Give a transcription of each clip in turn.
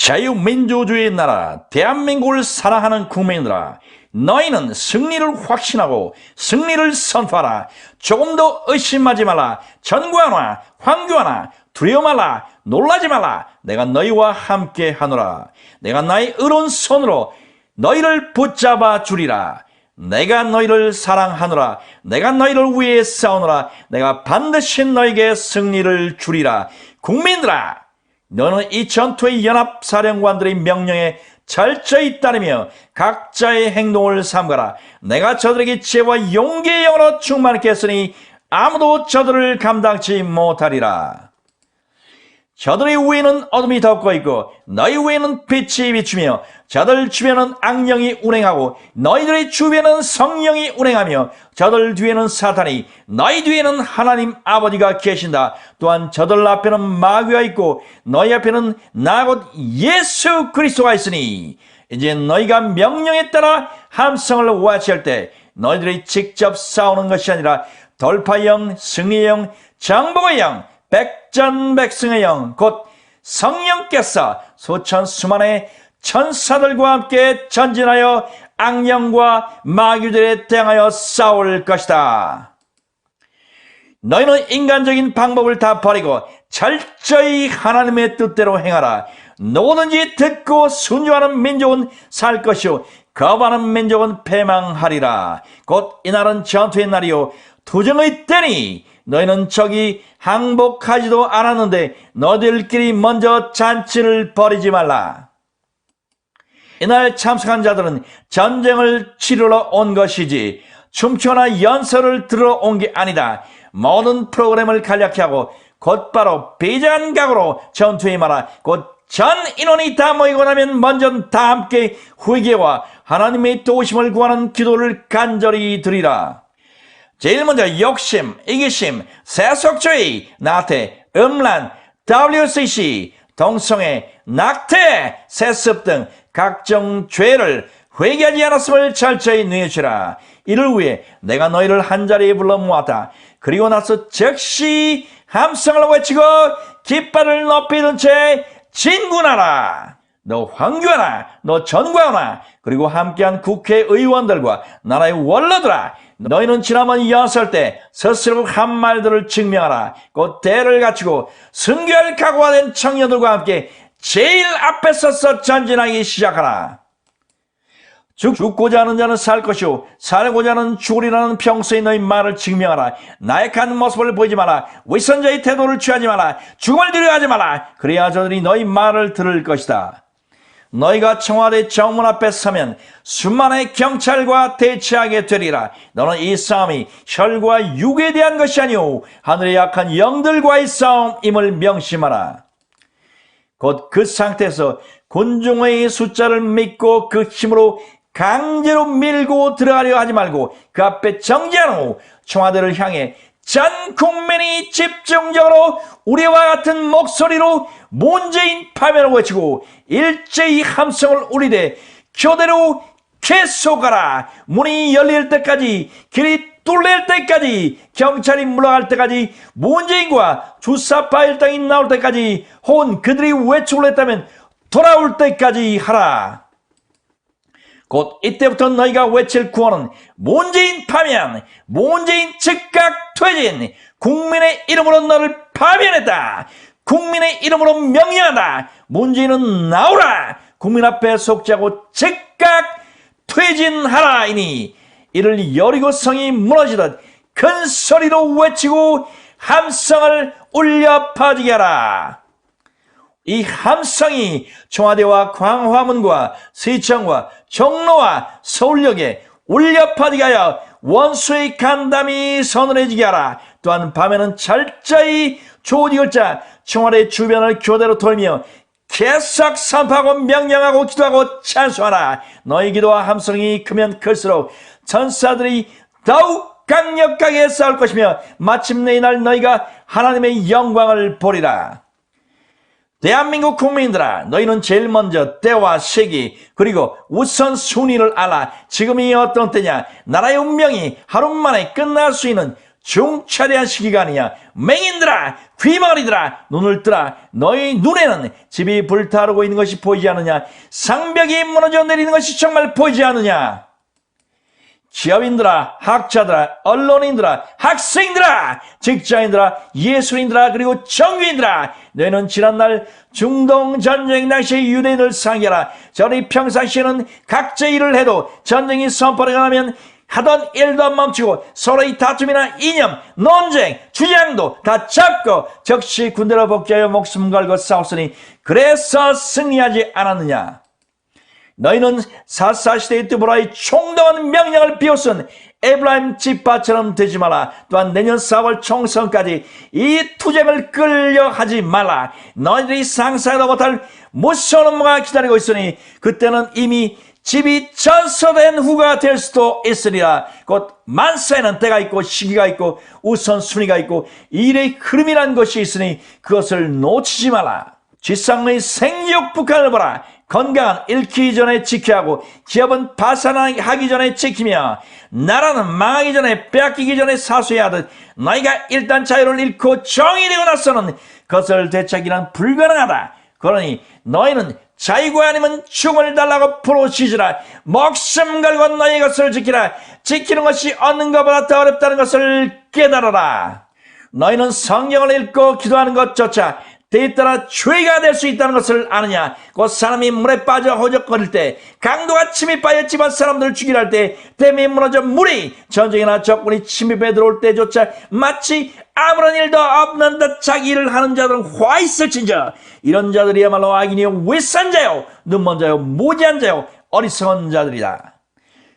자유민주주의의 나라 대한민국을 사랑하는 국민들아, 너희는 승리를 확신하고 승리를 선포하라. 조금도 의심하지 말라. 전구하나 황교하나 두려워 말라. 놀라지 말라. 내가 너희와 함께 하노라. 내가 나의 의로운 손으로 너희를 붙잡아 주리라. 내가 너희를 사랑하노라. 내가 너희를 위해 싸우노라. 내가 반드시 너희에게 승리를 주리라. 국민들아, 너는 이 전투의 연합사령관들의 명령에 철저히 따르며 각자의 행동을 삼가라. 내가 저들에게 지혜와 용기의 영으로 충만케 했으니 아무도 저들을 감당치 못하리라. 저들의 위에는 어둠이 덮고 있고 너희 위에는 빛이 비추며 저들 주변은 악령이 운행하고 너희들의 주변은 성령이 운행하며 저들 뒤에는 사탄이 너희 뒤에는 하나님 아버지가 계신다. 또한 저들 앞에는 마귀가 있고 너희 앞에는 나 곧 예수 그리스도가 있으니 이제 너희가 명령에 따라 함성을 와치할 때 너희들이 직접 싸우는 것이 아니라 돌파의 영, 승리의 영, 정복의 영, 백전백승의 영, 곧 성령께서 수천 수만의 천사들과 함께 전진하여 악령과 마귀들에 대항하여 싸울 것이다. 너희는 인간적인 방법을 다 버리고 철저히 하나님의 뜻대로 행하라. 누구든지 듣고 순종하는 민족은 살 것이요 거부하는 민족은 패망하리라. 곧 이날은 전투의 날이요 투정의 때니 너희는 적이 항복하지도 않았는데 너희들끼리 먼저 잔치를 벌이지 말라. 이날 참석한 자들은 전쟁을 치르러 온 것이지 춤추거나 연설을 들으러 온 게 아니다. 모든 프로그램을 간략히 하고 곧바로 비장한 각오로 전투에 임하라. 곧 전 인원이 다 모이고 나면 먼저 다 함께 회개와 하나님의 도우심을 구하는 기도를 간절히 드리라. 제일 먼저 욕심, 이기심, 세속주의, 나태, 음란, WCC, 동성애, 낙태, 세습 등 각종 죄를 회개하지 않았음을 철저히 뉘우치라. 이를 위해 내가 너희를 한자리에 불러 모았다. 그리고 나서 즉시 함성을 외치고 깃발을 높이 든 채 진군하라. 너 황교하나, 너 전구하나, 그리고 함께한 국회의원들과 나라의 원로들아, 너희는 지난번 연설 때 스스로 한 말들을 증명하라. 곧 대를 갖추고 순교할 각오가 된 청년들과 함께 제일 앞에 서서 전진하기 시작하라. 죽고자 하는 자는 살 것이요 살고자 하는 죽으리라는 평소의 너희 말을 증명하라. 나약한 모습을 보이지 마라. 위선자의 태도를 취하지 마라. 죽음을 두려워하지 마라. 그래야 저들이 너희 말을 들을 것이다. 너희가 청와대 정문 앞에 서면 수많은 경찰과 대치하게 되리라. 너는 이 싸움이 혈과 육에 대한 것이 아니오 하늘의 약한 영들과의 싸움임을 명심하라. 곧 그 상태에서 군중의 숫자를 믿고 그 힘으로 강제로 밀고 들어가려 하지 말고 그 앞에 정지한 후 청와대를 향해 전 국민이 집중적으로 우리와 같은 목소리로 문재인 파면을 외치고 일제히 함성을 울리되 교대로 계속하라. 문이 열릴 때까지, 길이 뚫릴 때까지, 경찰이 물러갈 때까지, 문재인과 주사파 일당이 나올 때까지, 혹은 그들이 외출을 했다면 돌아올 때까지 하라. 곧 이때부터 너희가 외칠 구호는 문재인 파면, 문재인 즉각 퇴진, 국민의 이름으로 너를 파면했다. 국민의 이름으로 명령한다. 문재인은 나오라. 국민 앞에 속죄하고 즉각 퇴진하라이니 이를 여리고성이 무너지듯 큰 소리로 외치고 함성을 울려 퍼지게 하라. 이 함성이 청와대와 광화문과 시청과 종로와 서울역에 울려 퍼지게 하여 원수의 간담이 서늘해지게 하라. 또한 밤에는 철저히 조직을짜 청와대 주변을 교대로 돌며 계속 선포하고 명령하고 기도하고 찬송하라. 너희 기도와 함성이 크면 클수록 천사들이 더욱 강력하게 싸울 것이며 마침내 이날 너희가 하나님의 영광을 보리라. 대한민국 국민들아, 너희는 제일 먼저 때와 시기 그리고 우선순위를 알아. 지금이 어떤 때냐? 나라의 운명이 하루 만에 끝날 수 있는 중차대한 시기가 아니냐. 맹인들아, 귀머거리들아, 눈을 뜨라. 너희 눈에는 집이 불타오르고 있는 것이 보이지 않느냐. 상벽이 무너져 내리는 것이 정말 보이지 않느냐. 기업인들아, 학자들아, 언론인들아, 학생들아, 직장인들아, 예술인들아, 그리고 정규인들아, 너희는 지난날 중동 전쟁 당시 유대인을 상기하라. 저리 평상시에는 각자 일을 해도 전쟁이 선포가 나면 하던 일도 멈추고 서로의 다툼이나 이념, 논쟁, 주장도 다 잡고 즉시 군대로 복귀하여 목숨 걸고 싸웠으니 그래서 승리하지 않았느냐. 너희는 사사시대의 드보라의 총동원 명령을 비웃은 에브라임 지파처럼 되지 마라. 또한 내년 4월 총선까지 이 투쟁을 끌려하지 말라. 너희들이 상상도 못할 무서운 업무가 기다리고 있으니 그때는 이미 집이 전소된 후가 될 수도 있으리라. 곧 만사에는 때가 있고 시기가 있고 우선순위가 있고 일의 흐름이란 것이 있으니 그것을 놓치지 마라. 지상의 생육 북한을 보라. 건강은 잃기 전에 지켜야 하고 기업은 파산하기 전에 지키며 나라는 망하기 전에 빼앗기기 전에 사수해야 하듯 너희가 일단 자유를 잃고 정이 되고 나서는 그것을 되찾기는 불가능하다. 그러니 너희는 자유가 아니면 죽음을 달라고 부르짖으라. 목숨 걸고 너희 것을 지키라. 지키는 것이 얻는 것보다 더 어렵다는 것을 깨달아라. 너희는 성경을 읽고 기도하는 것조차 때에 따라 죄가 될 수 있다는 것을 아느냐. 곧 사람이 물에 빠져 허적거릴 때 강도가 침입하여 집안 사람들을 죽이려 할 때 댐이 무너져 물이 전쟁이나 적군이 침입해 들어올 때조차 마치 아무런 일도 없는 듯 자기 일을 하는 자들은 화 있을진저. 이런 자들이야말로 악인이요 외산 자요 눈먼 자요 무지한 자요 어리석은 자들이다.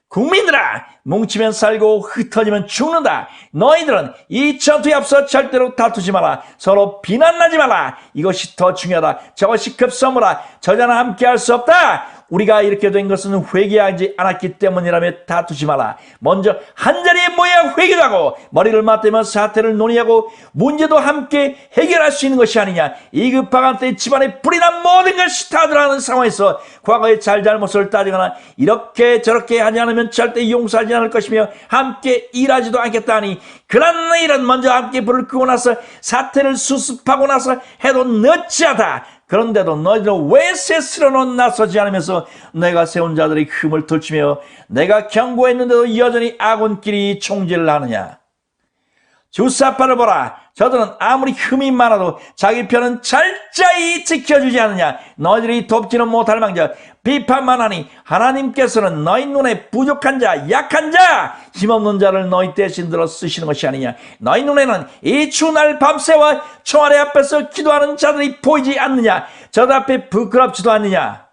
국민들아, 뭉치면 살고 흩어지면 죽는다. 너희들은 이 전투에 앞서 절대로 다투지 마라. 서로 비난하지 마라. 이것이 더 중요하다. 저것이 급선무라. 저자는 함께할 수 없다. 우리가 이렇게 된 것은 회개하지 않았기 때문이라며 다투지 마라. 먼저 한자리에 모여 회개도 하고 머리를 맞대며 사태를 논의하고 문제도 함께 해결할 수 있는 것이 아니냐. 이 급박한 때 집안에 불이 난 모든 것이 다 들어가는 상황에서 과거의 잘잘못을 따지거나 이렇게 저렇게 하지 않으면 절대 용서하지 않을 것이며 함께 일하지도 않겠다니, 그런 일은 먼저 함께 불을 끄고 나서 사태를 수습하고 나서 해도 늦지하다. 그런데도 너희들은 왜 스스로는 나서지 않으면서 내가 세운 자들의 흠을 들추며 내가 경고했는데도 여전히 아군끼리 총질을 하느냐. 주사파를 보라. 저들은 아무리 흠이 많아도 자기 편은 철저히 지켜주지 않느냐. 너희들이 돕지는 못할 망정 비판만 하니 하나님께서는 너희 눈에 부족한 자, 약한 자, 힘없는 자를 너희 대신 들어 쓰시는 것이 아니냐. 너희 눈에는 이 추날 밤새와 총알의 앞에서 기도하는 자들이 보이지 않느냐. 저들 앞에 부끄럽지도 않느냐.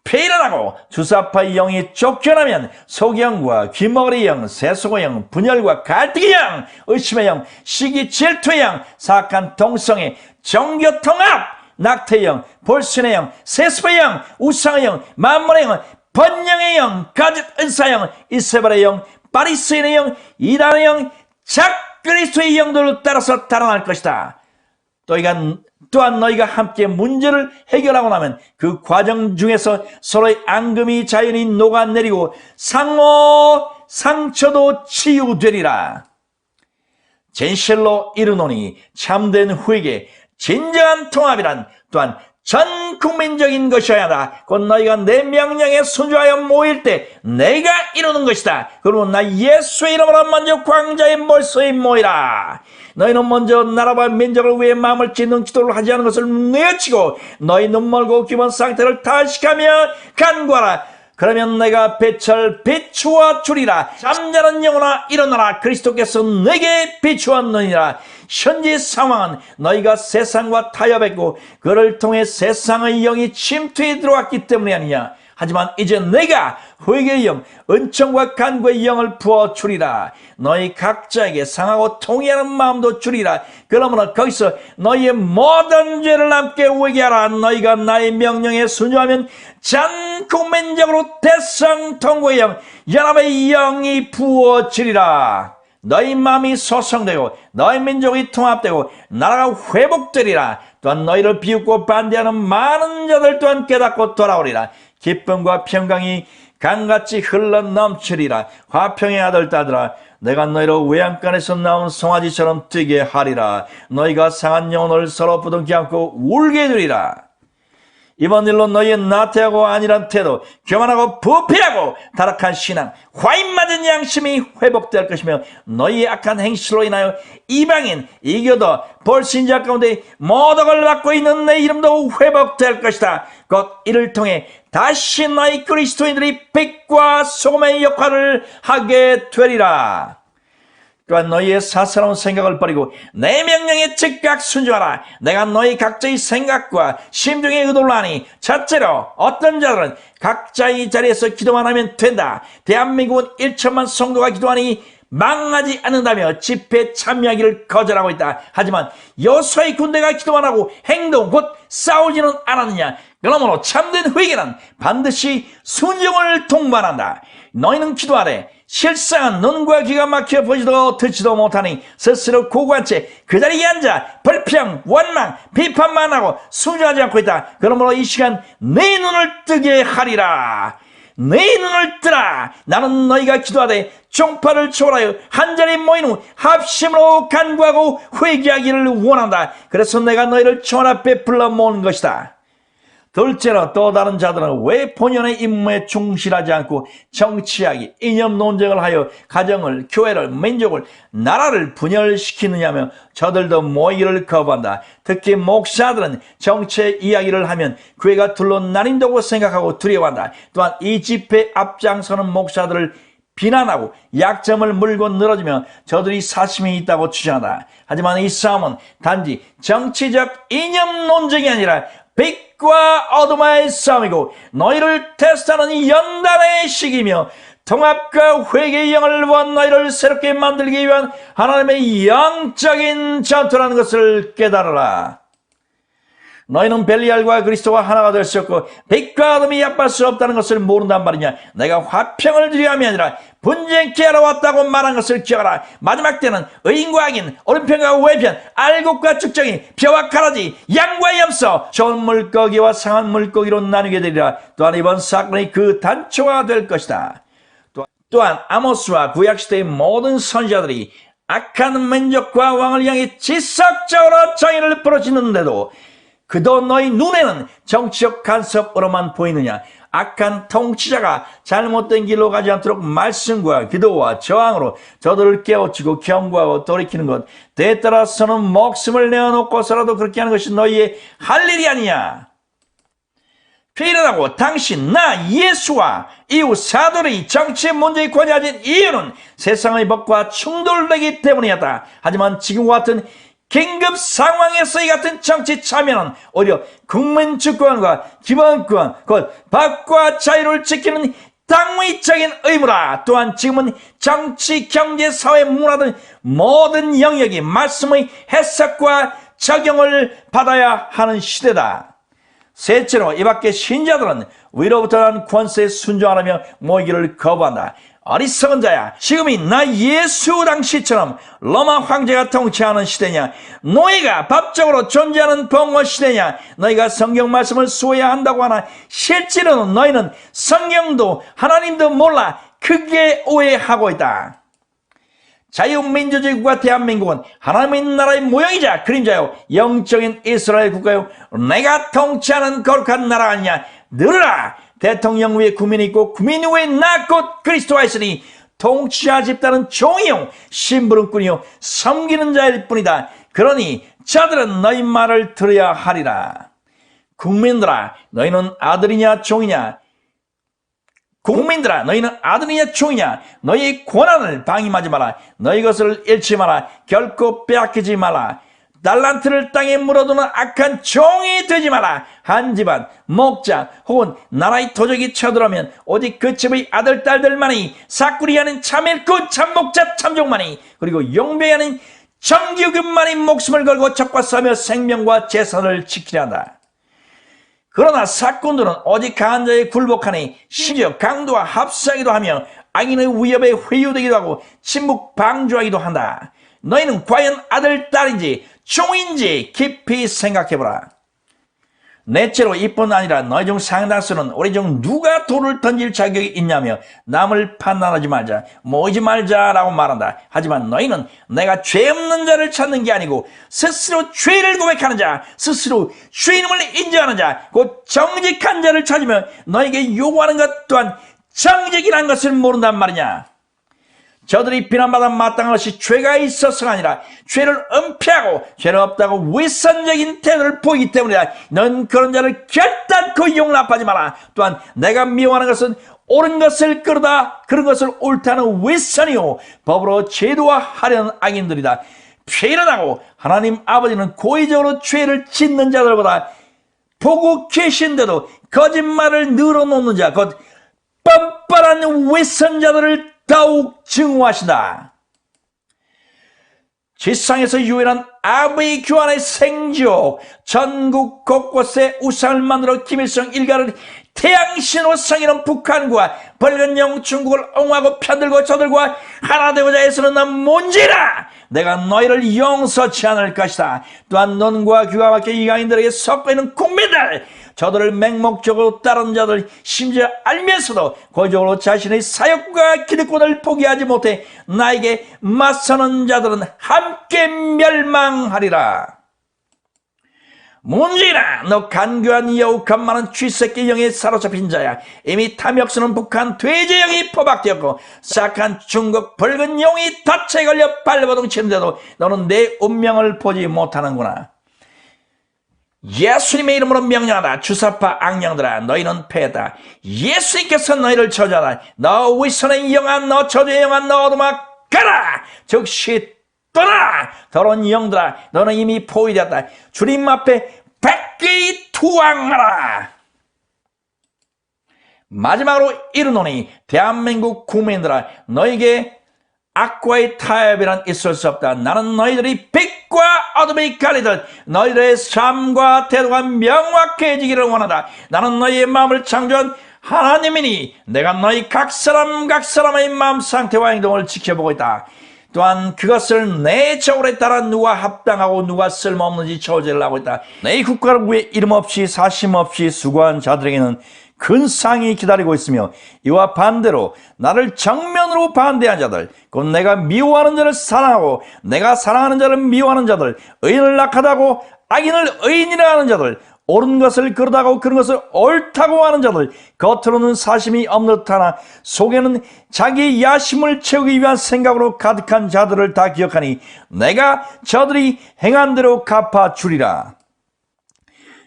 폐일하고 주사파의 영이 쫓겨나면 소경과 귀머거리 영, 세속의 영, 분열과 갈등의 영, 의심의 영, 시기 질투의 영, 사악한 동성애, 종교통합, 낙태의 영, 볼신의 영, 세습의 영, 우상의 영, 만물의 영, 번영의 영, 가짓 은사의 영, 이세벨의 영, 바리새인의 영, 이단의 영, 작그리스도의 영들을 따라서 달아날 것이다. 또한 너희가 함께 문제를 해결하고 나면 그 과정 중에서 서로의 앙금이 자연히 녹아내리고 상호 상처도 치유되리라. 진실로 이르노니 참된 회개, 진정한 통합이란 또한 전 국민적인 것이어야 한다. 곧 너희가 내 명령에 순종하여 모일 때 내가 이루는 것이다. 그러면 나 예수의 이름으로 먼저 광자의 몰소에 모이라. 너희는 먼저 나라와 민족을 위해 마음을 찢는 기도를 하지 않은 것을 내치고 너희 눈멀고 기본 상태를 탄식하며 간구하라. 그러면 내가 비추어 주리라. 잠자는 영혼아 일어나라. 그리스도께서 내게 비추었느니라. 현재 상황은 너희가 세상과 타협했고 그를 통해 세상의 영이 침투해 들어왔기 때문이 아니냐. 하지만 이제 내가 회개의 영, 은총과 간구의 영을 부어주리라. 너희 각자에게 상하고 통회하는 마음도 주리라. 그러므로 거기서 너희의 모든 죄를 함께 회개하라. 너희가 나의 명령에 순종하면 전 국민적으로 대성통고의 영, 연합의 영이 부어지리라. 너희 마음이 소성되고 너희 민족이 통합되고 나라가 회복되리라. 또한 너희를 비웃고 반대하는 많은 자들 또한 깨닫고 돌아오리라. 기쁨과 평강이 강같이 흘러 넘치리라. 화평의 아들 딸들아, 내가 너희를 외양간에서 나온 송아지처럼 뛰게 하리라. 너희가 상한 영혼을 서로 부둥켜 안고 울게 되리라. 이번 일로 너희의 나태하고 안일한 태도, 교만하고 부패하고 타락한 신앙, 화인 맞은 양심이 회복될 것이며 너희의 악한 행실로 인하여 이방인, 이교도, 불신자 가운데 모독을 받고 있는 내 이름도 회복될 것이다. 곧 이를 통해 다시 너희 그리스도인들이 빛과 소금의 역할을 하게 되리라. 또한 너희의 사사로운 생각을 버리고 내 명령에 즉각 순종하라. 내가 너희 각자의 생각과 심중의 의도를 아니 첫째로 어떤 자들은 각자의 자리에서 기도만 하면 된다. 대한민국은 1천만 성도가 기도하니 망하지 않는다며 집회에 참여하기를 거절하고 있다. 하지만 여수의 군대가 기도만 하고 행동 곧 싸우지는 않았느냐. 그러므로 참된 회개는 반드시 순종을 동반한다. 너희는 기도하래. 실상은 눈과 귀가 막혀 보지도 듣지도 못하니 스스로 고고한 채 그 자리에 앉아 불평, 원망, 비판만 하고 순종하지 않고 있다. 그러므로 이 시간 내 눈을 뜨게 하리라. 내 눈을 뜨라. 나는 너희가 기도하되 종파를 초월하여 한자리에 모인 후 합심으로 간구하고 회개하기를 원한다. 그래서 내가 너희를 총 앞에 불러 모은 것이다. 둘째로 또 다른 자들은 왜 본연의 임무에 충실하지 않고 정치하기, 이념 논쟁을 하여 가정을, 교회를, 민족을, 나라를 분열시키느냐며 저들도 모이기를 거부한다. 특히 목사들은 정치 이야기를 하면 교회가 둘로 나뉜다고 생각하고 두려워한다. 또한 이 집회에 앞장서는 목사들을 비난하고 약점을 물고 늘어지며 저들이 사심이 있다고 주장한다. 하지만 이 싸움은 단지 정치적 이념 논쟁이 아니라 빛과 어둠의 싸움이고 너희를 테스트하는 연단의 시기며 통합과 회개의 영을 원 너희를 새롭게 만들기 위한 하나님의 영적인 전투라는 것을 깨달으라. 너희는 벨리알과 그리스도와 하나가 될 수 없고 빛과 어둠이 약발 수 없다는 것을 모른단 말이냐. 내가 화평을 주려 함이 아니라 분쟁케 하러 왔다고 말한 것을 기억하라. 마지막 때는 의인과 악인, 오른편과 왼편, 알곡과 쭉정이, 벼와 가라지, 양과 염소, 좋은 물고기와 상한 물고기로 나누게 되리라. 또한 이번 사건이 그 단초가 될 것이다. 또한 아모스와 구약시대의 모든 선지자들이 악한 민족과 왕을 향해 지속적으로 정의를 부르짖는데도 그도 너희 눈에는 정치적 간섭으로만 보이느냐. 악한 통치자가 잘못된 길로 가지 않도록 말씀과 기도와 저항으로 저들을 깨우치고 경고하고 돌이키는 것, 때따라서는 목숨을 내어놓고서라도 그렇게 하는 것이 너희의 할 일이 아니냐. 필요하고 당신, 나, 예수와 이후 사도들이 정치 문제에 권유하신 이유는 세상의 법과 충돌되기 때문이었다. 하지만 지금과 같은 긴급 상황에서 이 같은 정치 참여는 오히려 국민 주권과 기본권, 곧 법과 자유를 지키는 당위적인 의무라. 또한 지금은 정치, 경제, 사회, 문화 등 모든 영역이 말씀의 해석과 적용을 받아야 하는 시대다. 셋째로 이 밖에 신자들은 위로부터 난 권세에 순종하라며 모이기를 거부한다. 어리석은 자야, 지금이 나 예수 당시처럼 로마 황제가 통치하는 시대냐? 너희가 법적으로 존재하는 봉헌 시대냐? 너희가 성경 말씀을 수호해야 한다고 하나 실제로는 너희는 성경도 하나님도 몰라 크게 오해하고 있다. 자유민주주의 국가 대한민국은 하나님의 나라의 모형이자 그림자요 영적인 이스라엘 국가요 내가 통치하는 거룩한 나라가 아니냐. 들으라. 대통령 위에 국민이 있고 국민 위에 나 곧 그리스도가 있으니 통치자 집단은 종이요 심부름꾼이요 섬기는 자일 뿐이다. 그러니 저들은 너희 말을 들어야 하리라. 국민들아 너희는 아들이냐 종이냐. 국민들아 너희는 아들이냐 종이냐. 너희의 권한을 방임하지 마라. 너희 것을 잃지 마라. 결코 빼앗기지 마라. 달란트를 땅에 물어두는 악한 종이 되지 마라. 한 집안, 목자 혹은 나라의 토적이 쳐들어오면 오직 그 집의 아들, 딸들만이 사꾸리하는 참일꾼, 참목자, 참종만이 그리고 용배하는 정규군만이 목숨을 걸고 적과 싸며 생명과 재산을 지키려 한다. 그러나 사꾼들은 오직 강한 자에 굴복하니 심지어 강도와 합사하기도 하며 악인의 위협에 회유되기도 하고 침묵 방조하기도 한다. 너희는 과연 아들, 딸인지 종인지 깊이 생각해보라. 넷째로 이뿐 아니라 너희 중 상당수는 우리 중 누가 돌을 던질 자격이 있냐며 남을 판단하지 말자, 모이지 말자라고 말한다. 하지만 너희는 내가 죄 없는 자를 찾는 게 아니고 스스로 죄를 고백하는 자, 스스로 죄인임을 인정하는 자, 곧 정직한 자를 찾으며 너에게 요구하는 것 또한 정직이라는 것을 모른단 말이냐. 저들이 비난받아 마땅한 것이 죄가 있어서가 아니라 죄를 은폐하고 죄는 없다고 위선적인 태도를 보이기 때문이다. 넌 그런 자를 결단코 용납하지 마라. 또한 내가 미워하는 것은 옳은 것을 끌어다 그런 것을 옳다는 위선이요 법으로 제도화하려는 악인들이다. 피일어나고 하나님 아버지는 고의적으로 죄를 짓는 자들보다 보고 계신데도 거짓말을 늘어놓는 자, 곧 뻔뻔한 위선자들을 더욱 증오하시다. 지상에서 유일한 아베이 교환의 생지옥, 전국 곳곳에 우상을 만들어 김일성 일가를 태양신으로 섬기는 북한과 벌건 영 중국을 옹호하고 편들고 저들과 하나 되고자 애쓰는 난 뭔지라. 내가 너희를 용서치 않을 것이다. 또한 논과 귀가 막혀 이강인들에게 섞여있는 국민들, 저들을 맹목적으로 따르는 자들, 심지어 알면서도 고의적으로 자신의 사역과 기득권을 포기하지 못해 나에게 맞서는 자들은 함께 멸망하리라. 문제나 너 간교한 여우간 많은 쥐새끼 영에 사로잡힌 자야. 이미 탐욕스러운 북한 돼지영이 포박되었고 싹한 중국 붉은 용이 덫에 걸려 발버둥 치는데도 너는 내 운명을 보지 못하는구나. 예수님의 이름으로 명령하다. 주사파 악령들아, 너희는 패다. 예수님께서 너희를 저주하다. 너 위선의 영아, 너 저주의 영아, 너 어둠아 가라. 즉시 떠나라. 더러운 영들아, 너는 이미 포위되었다. 주님 앞에 백개의 투항하라. 마지막으로 이르노니 대한민국 국민들아, 너에게 악과의 타협이란 있을 수 없다. 나는 너희들이 빛과 어둠이 갈리듯 너희들의 삶과 태도가 명확해지기를 원한다. 나는 너희의 마음을 창조한 하나님이니 내가 너희 각 사람의 마음 상태와 행동을 지켜보고 있다. 또한 그것을 내 저울에 따라 누가 합당하고 누가 쓸모없는지 처우질을 하고 있다. 내 국가를 위해 이름 없이 사심 없이 수고한 자들에게는 큰 상이 기다리고 있으며 이와 반대로 나를 정면으로 반대한 자들, 곧 내가 미워하는 자를 사랑하고 내가 사랑하는 자를 미워하는 자들, 의인을 악하다고 악인을 의인이라 하는 자들, 옳은 것을 그러다고 그런 것을 옳다고 하는 자들, 겉으로는 사심이 없는 듯하나 속에는 자기 야심을 채우기 위한 생각으로 가득한 자들을 다 기억하니 내가 저들이 행한 대로 갚아주리라.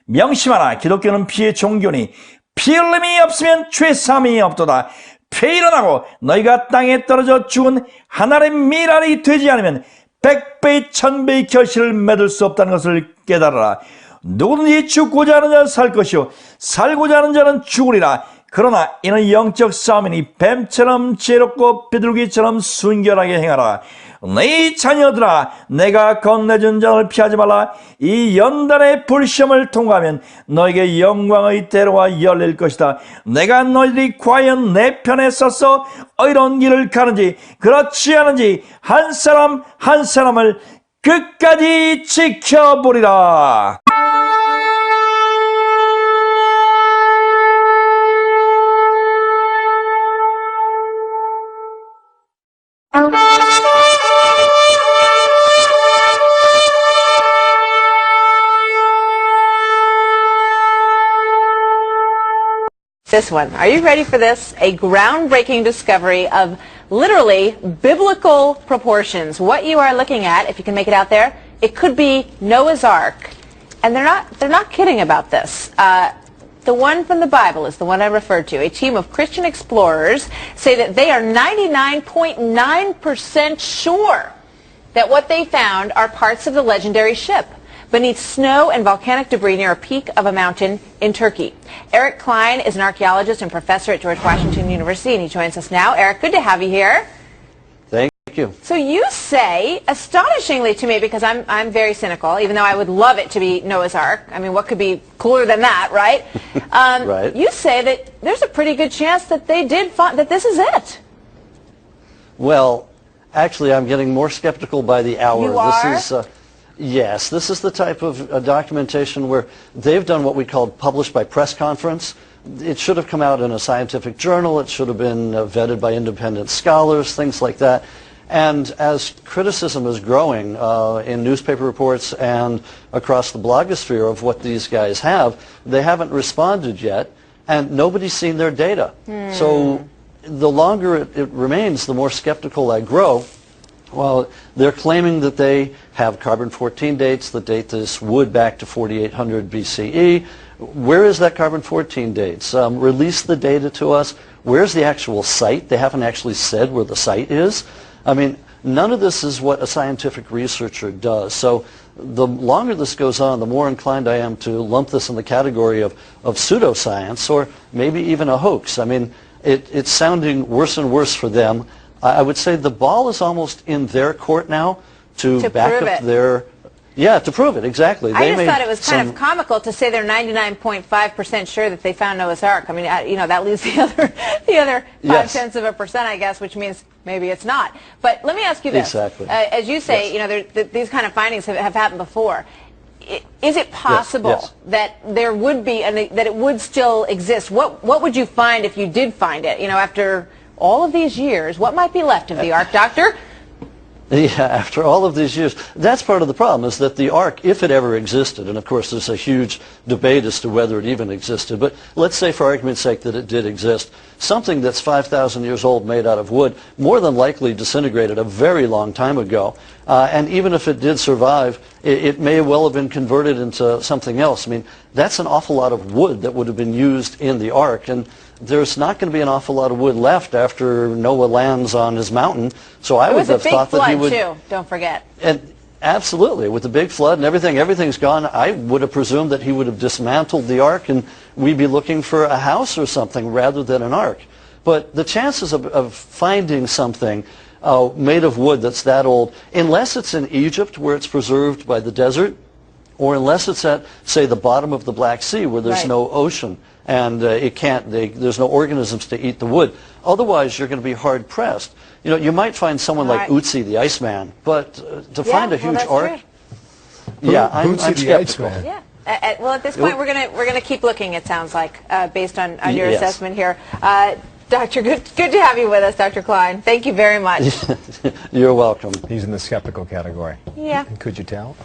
명심하라. 기독교는 피의 종교니 피 흘림이 없으면 죄사함이 없도다. 피 일어나고 너희가 땅에 떨어져 죽은 하나의 미랄이 되지 않으면 100배의 1000배의 결실을 맺을 수 없다는 것을 깨달아라. 누구든지 죽고자 하는 자는 살 것이요 살고자 하는 자는 죽으리라. 그러나 이는 영적 싸움이니 뱀처럼 지혜롭고 비둘기처럼 순결하게 행하라. 네 자녀들아, 내가 건네준 자를 피하지 말라. 이 연단의 불시험을 통과하면 너에게 영광의 대로가 열릴 것이다. 내가 너희들이 과연 내 편에 서서 의로운 길을 가는지 그렇지 않은지 한 사람 한 사람을 끝까지 지켜보리라. This one. Are you ready for this? A groundbreaking discovery of literally biblical proportions. What you are looking at, if you can make it out there, it could be Noah's Ark. And they're not kidding about this. The one from the Bible is the one I referred to. A team of Christian explorers say that they are 99.9% sure that what they found are parts of the legendary ship beneath snow and volcanic debris near a peak of a mountain in Turkey. Eric Klein is an archaeologist and professor at George Washington University, and he joins us now. Eric, good to have you here. Thank you. So you say, astonishingly to me, because I'm very cynical, even though I would love it to be Noah's Ark. I mean, what could be cooler than that, right? Right. You say that there's a pretty good chance that they did find that this is it. Well, actually, I'm getting more skeptical by the hour. You are? This is Yes, this is the type of documentation where they've done what we call published by press conference. It should have come out in a scientific journal. It should have been vetted by independent scholars, things like that. And as criticism is growing in newspaper reports and across the blogosphere of what these guys have, they haven't responded yet, and nobody's seen their data. So the longer it remains, the more skeptical I grow. Well, they're claiming that they have carbon-14 dates that date this wood back to 4800 BCE. Where is that carbon-14 dates? Release the data to us. Where's the actual site? They haven't actually said where the site is. I mean, none of this is what a scientific researcher does. So the longer this goes on, the more inclined I am to lump this in the category of pseudoscience or maybe even a hoax. I mean, it's sounding worse and worse for them. I would say the ball is almost in their court now to back prove up it. their... Yeah, to prove it, exactly. I just thought it was kind of comical to say they're 99.5% sure that they found Noah's Ark. I mean, you know, that leaves the other 0.5%, I guess, which means maybe it's not. But let me ask you this. Exactly. As you say, you know, these kind of findings have happened before. Is it possible that there would be, that it would still exist? What would you find if you did find it? You know, after all of these years, what might be left of the Ark, Doctor? Yeah, after all of these years, that's part of the problem, is that the Ark, if it ever existed, and of course there's a huge debate as to whether it even existed, but let's say for argument's sake that it did exist, something that's 5,000 years old made out of wood more than likely disintegrated a very long time ago. And even if it did survive, it may well have been converted into something else. I mean, that's an awful lot of wood that would have been used in the Ark, and there's not going to be an awful lot of wood left after Noah lands on his mountain. So I would have thought that he would... It was a big flood, too, don't forget. And absolutely, with the big flood and everything's gone, I would have presumed that he would have dismantled the Ark and we'd be looking for a house or something rather than an Ark. But the chances of finding something made of wood that's that old, unless it's in Egypt where it's preserved by the desert, or unless it's at, say, the bottom of the Black Sea where there's no ocean and there's no organisms to eat the wood. Otherwise, you're going to be hard pressed. You know, you might find someone like Ötzi the Iceman, but to find a huge Ark, I'm skeptical. Yeah. Well, at this point, we're gonna keep looking. It sounds like, based on your assessment here. Doctor, good to have you with us, Dr. Klein. Thank you very much. You're welcome. He's in the skeptical category. Yeah. Could you tell?